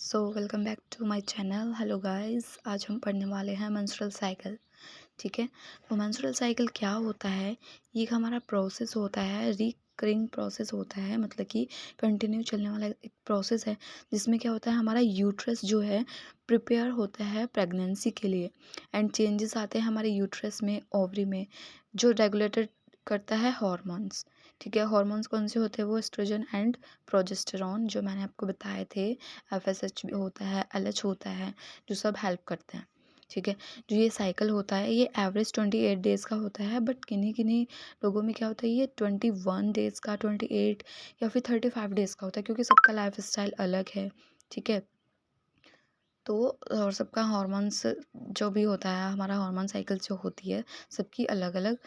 So welcome back to my channel. Hello guys, आज हम पढ़ने वाले हैं मेंस्ट्रुअल साइकिल। ठीक है, तो मेंस्ट्रुअल साइकिल क्या होता है? ये एक हमारा प्रोसेस होता है, रिकरिंग प्रोसेस होता है, मतलब कि कंटिन्यू चलने वाला एक प्रोसेस है जिसमें क्या होता है, हमारा यूट्रस जो है प्रिपेयर होता है प्रेगनेंसी के लिए एंड चेंजेस आते हैं हमारे यूट्रस में, ओवरी में, जो रेगुलेटेड करता है हॉर्मोन्स। ठीक है, हॉर्मोन्स कौन से होते हैं? वो एस्ट्रोजन एंड प्रोजेस्टेरॉन, जो मैंने आपको बताए थे। FSH भी होता है, LH होता है, जो सब हेल्प करते हैं। ठीक है, जो ये साइकिल होता है ये एवरेज 28 डेज़ का होता है, बट किन्हीं किन्हीं लोगों में क्या होता है ये 21 डेज़ का, 28 या फिर 35 डेज़ का होता है, क्योंकि सबका लाइफ स्टाइल अलग है। ठीक है, तो और सबका हॉर्मोन्स जो भी होता है, हमारा हार्मोन साइकिल जो होती है सबकी अलग अलग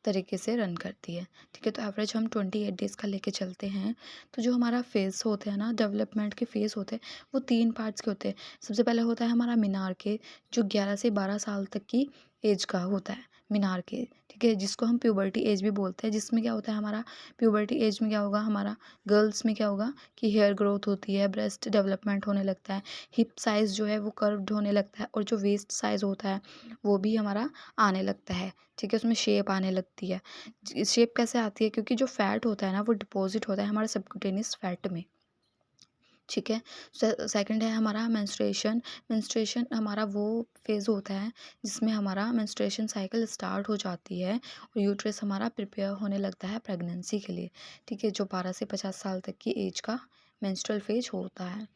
तरीके से रन करती है। ठीक है, तो एवरेज हम 28 डेज़ का लेके चलते हैं। तो जो हमारा फेज़ होते हैं ना, डेवलपमेंट के फेज़ होते हैं, वो 3 पार्ट्स के होते हैं। सबसे पहले होता है हमारा मीनार के, जो 11 से 12 साल तक की एज का होता है, मीनार के। ठीक है, जिसको हम प्यूबर्टी एज भी बोलते हैं, जिसमें क्या होता है हमारा प्यूबर्टी एज में क्या होगा, हमारा गर्ल्स में क्या होगा कि हेयर ग्रोथ होती है, ब्रेस्ट डेवलपमेंट होने लगता है, हिप साइज़ जो है वो कर्व्ड होने लगता है, और जो वेस्ट साइज़ होता है वो भी हमारा आने लगता है। ठीक है, उसमें शेप आने लगती है। शेप कैसे आती है? क्योंकि जो फैट होता है ना, वो डिपॉजिट होता है हमारे सबक्यूटेनियस फैट में। ठीक है, सेकंड है हमारा मेंस्ट्रुएशन। मेंस्ट्रुएशन हमारा वो फेज़ होता है जिसमें हमारा मेंस्ट्रुएशन साइकिल स्टार्ट हो जाती है और यूट्रस हमारा प्रिपेयर होने लगता है प्रेगनेंसी के लिए। ठीक है, जो 12 से 50 साल तक की एज का मेंस्ट्रुअल फेज होता है।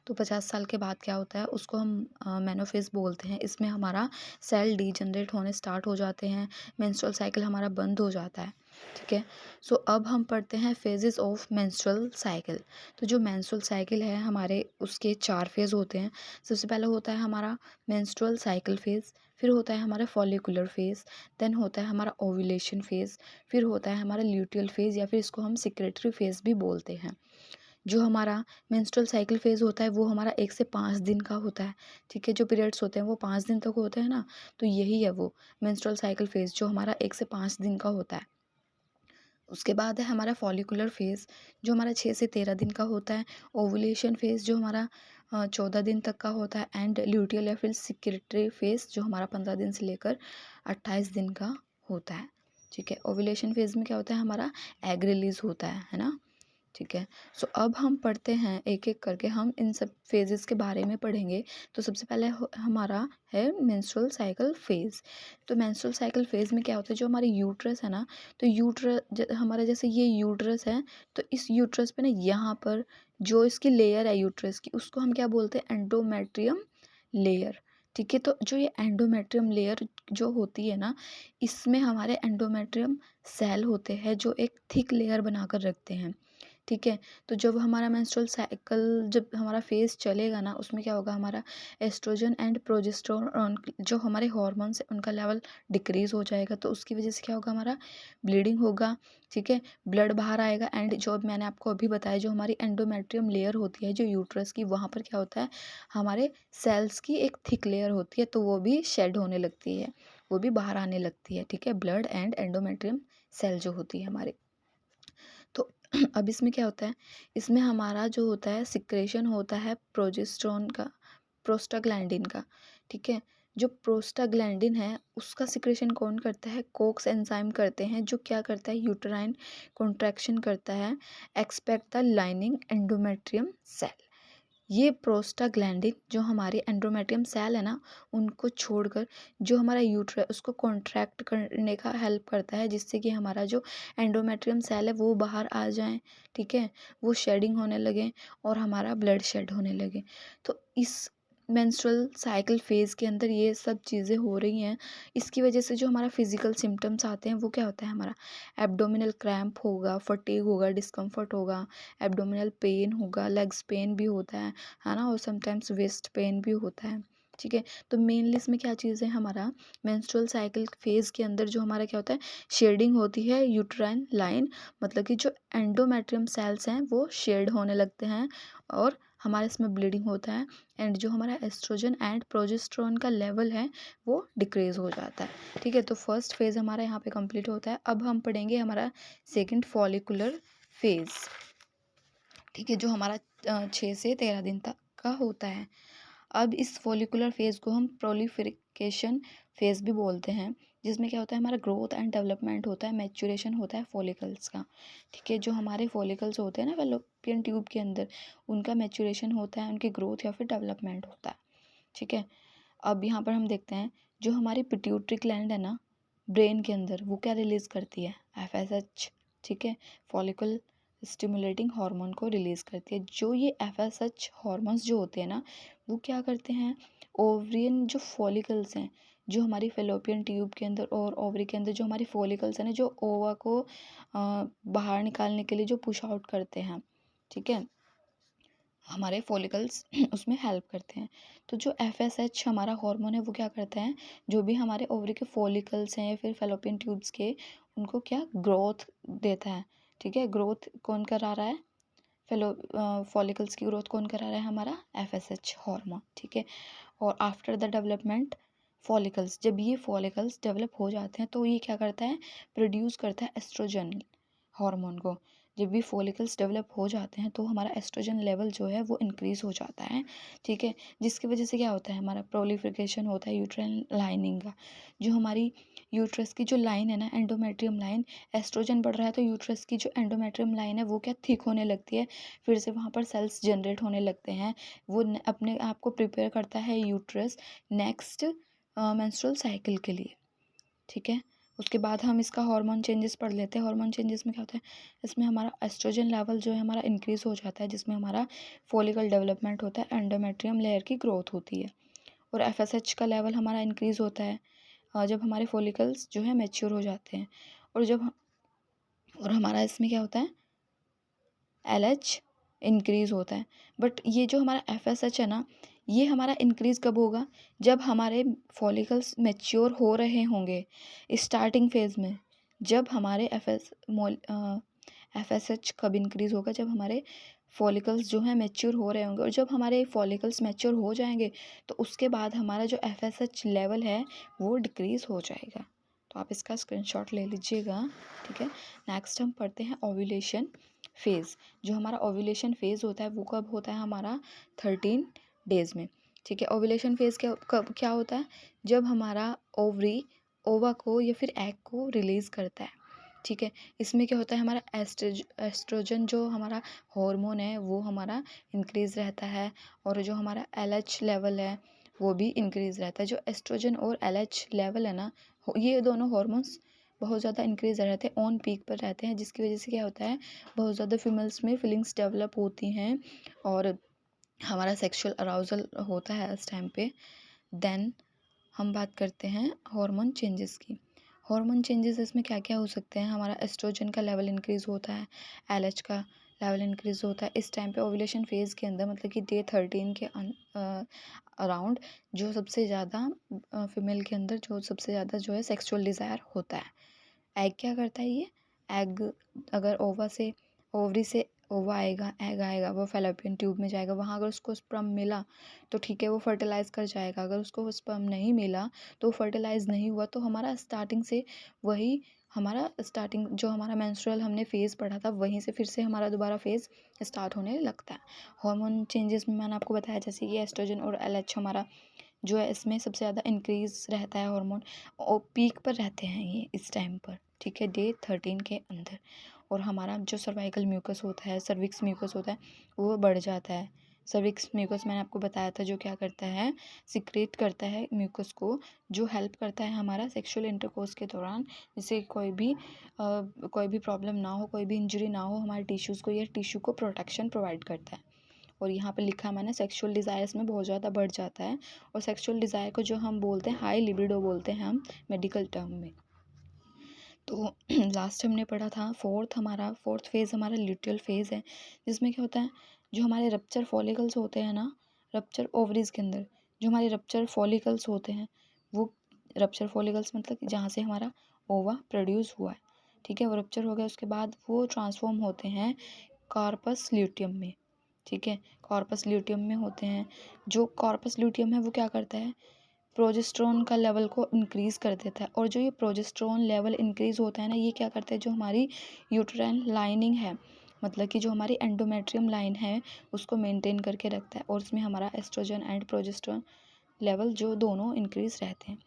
तो 50 साल के बाद क्या होता है, उसको हम मेनोफेज बोलते हैं। इसमें हमारा सेल डीजनरेट होने स्टार्ट हो जाते हैं, मेंस्ट्रुअल साइकिल हमारा बंद हो जाता है। ठीक है, सो अब हम पढ़ते हैं फेजेस ऑफ मेंस्ट्रुअल साइकिल। तो जो मेंस्ट्रुअल साइकिल है हमारे, उसके 4 फेज़ होते हैं। सबसे पहले होता है हमारा मेंस्ट्रुअल साइकिल फेज़, फिर होता है हमारा फॉलिकुलर फेज़, देन होता है हमारा ओव्यूलेशन फेज़, फिर होता है हमारा ल्यूटियल फेज़, या फिर इसको हम सेक्रेटरी फेज़ भी बोलते हैं। जो हमारा मेंस्ट्रुअल साइकिल फेज़ होता है वो हमारा 1 से 5 दिन का होता है। ठीक है, जो पीरियड्स होते हैं वो 5 दिन तक होते हैं ना, तो यही है वो मेंस्ट्रुअल साइकिल फेज़ जो हमारा 1 से 5 दिन का होता है। उसके बाद है हमारा फॉलिकुलर फेज़, जो हमारा 6 से 13 दिन का होता है। ओवुलेशन फेज़ जो हमारा 14 दिन तक का होता है, एंड ल्यूटियल या फिर सेक्रेटरी फेज़ जो हमारा 15 दिन से लेकर 28 दिन का होता है। ठीक है, ओवुलेशन फेज़ में क्या होता है, हमारा एग रिलीज़ होता है ना। ठीक है, सो अब हम पढ़ते हैं एक एक करके, हम इन सब फेजेस के बारे में पढ़ेंगे। तो सबसे पहले हमारा है मेंस्ट्रुअल साइकिल फेज़। तो मेंस्ट्रुअल साइकिल फेज़ में क्या होता है, जो हमारी यूट्रस है ना, तो हमारा जैसे ये यूट्रस है, तो इस यूट्रस पे ना यहाँ पर जो इसकी लेयर है यूट्रस की, उसको हम क्या बोलते हैं, एंडोमेट्रियम लेयर। ठीक है, तो जो ये एंडोमेट्रियम लेयर जो होती है ना, इसमें हमारे एंडोमेट्रियम सेल होते हैं जो एक थिक लेयर बनाकर रखते हैं। ठीक है, तो जब हमारा मेंस्ट्रुअल साइकिल, जब हमारा फेज़ चलेगा ना, उसमें क्या होगा, हमारा एस्ट्रोजन एंड प्रोजेस्टेरोन जो हमारे हॉर्मोन्स हैं उनका लेवल डिक्रीज़ हो जाएगा, तो उसकी वजह से क्या होगा, हमारा ब्लीडिंग होगा। ठीक है, ब्लड बाहर आएगा, एंड जो मैंने आपको अभी बताया, जो हमारी एंडोमेट्रियम लेयर होती है जो यूट्रस की, वहाँ पर क्या होता है, हमारे सेल्स की एक थिक लेयर होती है, तो वो भी शेड होने लगती है, वो भी बाहर आने लगती है। ठीक है, ब्लड एंड एंडोमेट्रियम सेल जो होती है हमारे। तो अब इसमें क्या होता है, इसमें हमारा जो होता है सिक्रेशन होता है प्रोजेस्टेरोन का, प्रोस्टाग्लैंडिन का। ठीक है, जो प्रोस्टाग्लैंडिन है उसका सिक्रेशन कौन करता है, कोक्स एंजाइम करते हैं, जो क्या करता है, यूटेराइन कॉन्ट्रैक्शन करता है, expect the lining endometrium cell. ये प्रोस्टाग्लैंडिन जो हमारे एंड्रोमेट्रियम सेल है ना, उनको छोड़कर जो हमारा यूट्रस है उसको कॉन्ट्रैक्ट करने का हेल्प करता है, जिससे कि हमारा जो एंडोमेट्रियम सेल है वो बाहर आ जाए। ठीक है, वो शेडिंग होने लगे और हमारा ब्लड शेड होने लगे। तो इस मेंस्ट्रुअल साइकिल फेज़ के अंदर ये सब चीज़ें हो रही हैं। इसकी वजह से जो हमारा फिजिकल सिम्टम्स आते हैं वो क्या होता है, हमारा एब्डोमिनल क्रैम्प होगा, फटीग होगा, डिस्कम्फर्ट होगा, एब्डोमिनल पेन होगा, लेग्स पेन भी होता है ना, और समटाइम्स वेस्ट पेन भी होता है। ठीक है, तो मेनली इसमें क्या चीज़ है, हमारा मेंस्ट्रुअल साइकिल फेज़ के अंदर जो हमारा क्या होता है, शेडिंग होती है यूट्राइन लाइन, मतलब कि जो एंडोमेट्रियम सेल्स हैं वो शेड होने लगते हैं, और हमारे इसमें ब्लीडिंग होता है, एंड जो हमारा एस्ट्रोजन एंड प्रोजेस्टेरोन का लेवल है वो डिक्रीज़ हो जाता है। ठीक है, तो फर्स्ट फेज़ हमारा यहाँ पे कंप्लीट होता है। अब हम पढ़ेंगे हमारा सेकंड फॉलिकुलर फेज़। ठीक है, जो हमारा 6 से 13 दिन तक का होता है। अब इस फॉलिकुलर फेज़ को हम प्रोलिफरेशन फेज़ भी बोलते हैं, जिसमें क्या होता है, हमारा ग्रोथ एंड डेवलपमेंट होता है, मैच्योरेशन होता है फॉलिकल्स का। ठीक है, जो हमारे फॉलिकल्स होते हैं ना फैलोपियन ट्यूब के अंदर, उनका मैच्योरेशन होता है, उनकी ग्रोथ या फिर डेवलपमेंट होता है। ठीक है, अब यहाँ पर हम देखते हैं जो हमारी पिट्यूटरी ग्लैंड है ना ब्रेन के अंदर, वो क्या रिलीज़ करती है, FSH। ठीक है, फॉलिकल स्टिमुलेटिंग हार्मोन को रिलीज़ करती है। जो ये FSH हार्मोन्स जो होते हैं ना, वो क्या करते हैं, ओवरियन जो फॉलिकल्स हैं, जो हमारी फेलोपियन ट्यूब के अंदर और ओवरी के अंदर जो हमारी फॉलिकल्स हैं ना, जो ओवा को बाहर निकालने के लिए जो पुश आउट करते हैं, ठीक है, हमारे फॉलिकल्स उसमें हेल्प करते हैं। तो जो FSH हमारा हार्मोन है, वो क्या करता है, जो भी हमारे ओवरी के फॉलिकल्स हैं या फिर फेलोपियन ट्यूब्स के, उनको क्या ग्रोथ देता है। ठीक है, ग्रोथ कौन करा रहा है, फॉलिकल्स की ग्रोथ कौन करा रहा है, हमारा FSH हार्मोन। ठीक है, और आफ्टर द डेवलपमेंट फॉलिकल्स, जब ये फॉलिकल्स डेवलप हो जाते हैं तो ये क्या करता है, प्रोड्यूस करता है एस्ट्रोजन हार्मोन को। जब भी फॉलिकल्स डेवलप हो जाते हैं तो हमारा एस्ट्रोजन लेवल जो है वो इंक्रीज़ हो जाता है। ठीक है, जिसकी वजह से क्या होता है, हमारा प्रोलिफरेशन होता है यूट्राइन लाइनिंग का। जो हमारी यूट्रस की जो लाइन है ना, एंडोमेट्रियम लाइन, एस्ट्रोजन बढ़ रहा है तो यूट्रस की जो एंडोमेट्रियम लाइन है वो क्या थिक होने लगती है, फिर से वहाँ पर सेल्स जनरेट होने लगते हैं। वो अपने आप को प्रिपेयर करता है यूट्रस नेक्स्ट मेंस्ट्रुअल साइकिल के लिए। ठीक है, उसके बाद हम इसका हार्मोन चेंजेस पढ़ लेते हैं। हार्मोन चेंजेस में क्या होता है, इसमें हमारा एस्ट्रोजन लेवल जो है हमारा इंक्रीज़ हो जाता है, जिसमें हमारा फॉलिकल डेवलपमेंट होता है, एंडोमेट्रियम लेयर की ग्रोथ होती है, और FSH का लेवल हमारा इंक्रीज़ होता है जब हमारे फॉलिकल्स जो है मैच्योर हो जाते हैं। और और हमारा इसमें क्या होता है, LH इंक्रीज़ होता है। बट ये जो हमारा FSH है ना, ये हमारा इंक्रीज़ कब होगा, जब हमारे फॉलिकल्स मैच्योर हो रहे होंगे स्टार्टिंग फेज़ में। जब हमारे FSH कब इंक्रीज़ होगा, जब हमारे फॉलिकल्स जो हैं मैच्योर हो रहे होंगे। और जब हमारे फॉलिकल्स मैच्योर हो जाएंगे तो उसके बाद हमारा जो FSH लेवल है वो डिक्रीज़ हो जाएगा। तो आप इसका स्क्रीनशॉट ले लीजिएगा। ठीक है, नेक्स्ट हम पढ़ते हैं ओव्यूलेशन फेज़। जो हमारा ओव्यूलेशन फेज़ होता है वो कब होता है, हमारा 13 डेज़ में। ठीक है, ओव्यूलेशन फेज़ क्या होता है, जब हमारा ओवरी ओवा को या फिर एग को रिलीज़ करता है। ठीक है, इसमें क्या होता है, हमारा एस्ट्रोजन जो हमारा हार्मोन है वो हमारा इंक्रीज़ रहता है, और जो हमारा LH लेवल है वो भी इंक्रीज़ रहता है। जो एस्ट्रोजन और LH लेवल है ना, ये दोनों हार्मोन्स बहुत ज़्यादा इंक्रीज़ रहते हैं, ऑन पीक पर रहते हैं, जिसकी वजह से क्या होता है, बहुत ज़्यादा फीमेल्स में फीलिंग्स डेवलप होती हैं और हमारा सेक्सुअल अराउजल होता है इस टाइम पे। देन हम बात करते हैं हार्मोन चेंजेस की। हार्मोन चेंजेस इसमें क्या क्या हो सकते हैं, हमारा एस्ट्रोजन का लेवल इंक्रीज़ होता है, LH का लेवल इंक्रीज़ होता है इस टाइम पे ओव्यूलेशन फेज़ के अंदर, मतलब कि डे 13 के अराउंड, जो सबसे ज़्यादा फीमेल के अंदर जो सबसे ज़्यादा जो है सेक्सुअल डिज़ायर होता है। एग क्या करता है, ये एग अगर ओवरी से ओवा आएगा, एग आएगा, वो फेलोपियन ट्यूब में जाएगा, वहाँ अगर उसको स्पर्म मिला तो ठीक है वो फर्टिलाइज़ कर जाएगा। अगर उसको वो स्पर्म नहीं मिला तो फर्टिलाइज़ नहीं हुआ, तो हमारा स्टार्टिंग से वही हमारा स्टार्टिंग जो हमारा मेंस्ट्रुअल हमने फेज़ पढ़ा था वहीं से फिर से हमारा दोबारा फेज़ स्टार्ट होने लगता है। हार्मोन चेंजेस में मैंने आपको बताया जैसे कि एस्ट्रोजन और LH हमारा जो है इसमें सबसे ज़्यादा इंक्रीज़ रहता है हार्मोन, और पीक पर रहते हैं ये इस टाइम पर। ठीक है, डे 13 के अंदर। और हमारा जो सर्वाइकल म्यूकस होता है, सर्विक्स म्यूकस होता है, वो बढ़ जाता है। सर्विक्स म्यूकस मैंने आपको बताया था जो क्या करता है, सिक्रेट करता है म्यूकस को, जो हेल्प करता है हमारा सेक्सुअल इंटरकोर्स के दौरान, जिससे कोई भी प्रॉब्लम ना हो, कोई भी इंजरी ना हो हमारे टिश्यूज़ को, या टिश्यू को प्रोटेक्शन प्रोवाइड करता है। और यहाँ पे लिखा है मैंने, सेक्सुअल डिज़ायर्स में बहुत ज़्यादा बढ़ जाता है। और सेक्सुअल डिज़ायर को जो हम बोलते हैं हाई लिबिडो बोलते हैं हम मेडिकल टर्म में। तो लास्ट हमने पढ़ा था फोर्थ फेज़ हमारा ल्यूटियल फेज़ है, जिसमें क्या होता है, जो हमारे रप्चर फॉलिकल्स होते हैं ना, रप्चर ओवरीज के अंदर जो हमारे रप्चर फॉलिकल्स होते हैं, वो रप्चर फॉलिकल्स मतलब कि जहाँ से हमारा ओवा प्रोड्यूस हुआ है। ठीक है, वो रप्चर हो गया, उसके बाद वो ट्रांसफॉर्म होते हैं कॉर्पस ल्यूटियम में। ठीक है, कॉर्पस ल्यूटियम में होते हैं। जो कॉर्पस ल्यूटियम है वो क्या करता है, प्रोजेस्टेरोन का लेवल को इंक्रीज़ कर देता है। और जो ये प्रोजेस्टेरोन लेवल इंक्रीज़ होता है ना, ये क्या करता है, जो हमारी यूट्राइन लाइनिंग है मतलब कि जो हमारी एंडोमेट्रियम लाइन है उसको मेंटेन करके रखता है, और इसमें हमारा एस्ट्रोजन एंड प्रोजेस्टेरोन लेवल जो दोनों इंक्रीज रहते हैं।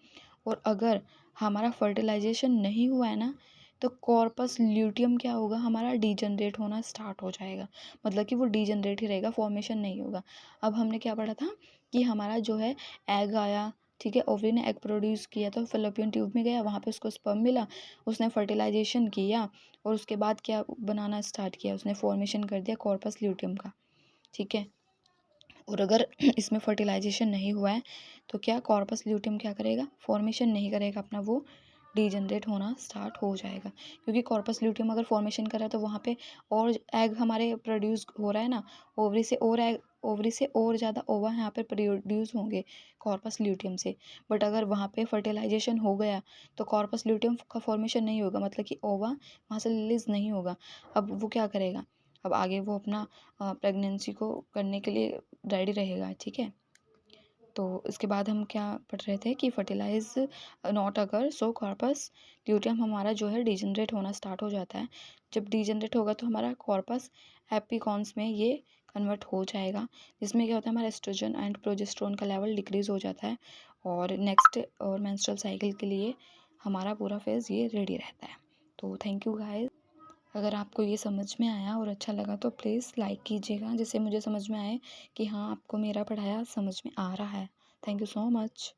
और अगर हमारा फर्टिलाइजेशन नहीं हुआ है ना, तो कॉर्पस ल्यूटियम क्या होगा, हमारा डीजनरेट होना स्टार्ट हो जाएगा। मतलब कि वो डीजनरेट ही रहेगा, फॉर्मेशन नहीं होगा। अब हमने क्या पढ़ा था कि हमारा जो है एग आया, ठीक है, ओवरी ने एग प्रोड्यूस किया तो फैलोपियन ट्यूब में गया, वहाँ पे उसको स्पर्म मिला, उसने फर्टिलाइजेशन किया और उसके बाद क्या बनाना स्टार्ट किया, उसने फॉर्मेशन कर दिया कॉर्पस ल्यूटियम का, ठीक है। और अगर इसमें फर्टिलाइजेशन नहीं हुआ है तो क्या कॉर्पस ल्यूटियम क्या करेगा, फॉर्मेशन नहीं करेगा अपना, वो डीजनरेट होना स्टार्ट हो जाएगा। क्योंकि कॉर्पस ल्यूटियम अगर फॉर्मेशन कर रहा है तो वहाँ पे और एग हमारे प्रोड्यूस हो रहा है ना, ओवरी से और एग, ओवरी से और ज़्यादा ओवा यहाँ पे प्रोड्यूस होंगे कॉर्पस ल्यूटियम से। बट अगर वहाँ पे फर्टिलाइजेशन हो गया तो कॉर्पस ल्यूटियम का फॉर्मेशन नहीं होगा, मतलब कि ओवा वहाँ से रिलीज नहीं होगा। अब वो क्या करेगा, अब आगे वो अपना प्रेगनेंसी को करने के लिए रेडी रहेगा, ठीक है। तो इसके बाद हम क्या पढ़ रहे थे कि फर्टिलाइज नॉट अगर सो कॉर्पस ल्यूटियम हमारा जो है डीजनरेट होना स्टार्ट हो जाता है। जब डीजनरेट होगा तो हमारा कॉर्पस एपिकॉन्स में ये कन्वर्ट हो जाएगा, जिसमें क्या होता है, हमारा एस्ट्रोजन एंड प्रोजेस्टेरोन का लेवल डिक्रीज हो जाता है, और नेक्स्ट और मेंस्ट्रुअल साइकिल के लिए हमारा पूरा फेज ये रेडी रहता है। तो थैंक यू गाइस। अगर आपको ये समझ में आया और अच्छा लगा तो प्लीज़ लाइक कीजिएगा, जिससे मुझे समझ में आए कि हाँ आपको मेरा पढ़ाया समझ में आ रहा है। Thank you so much.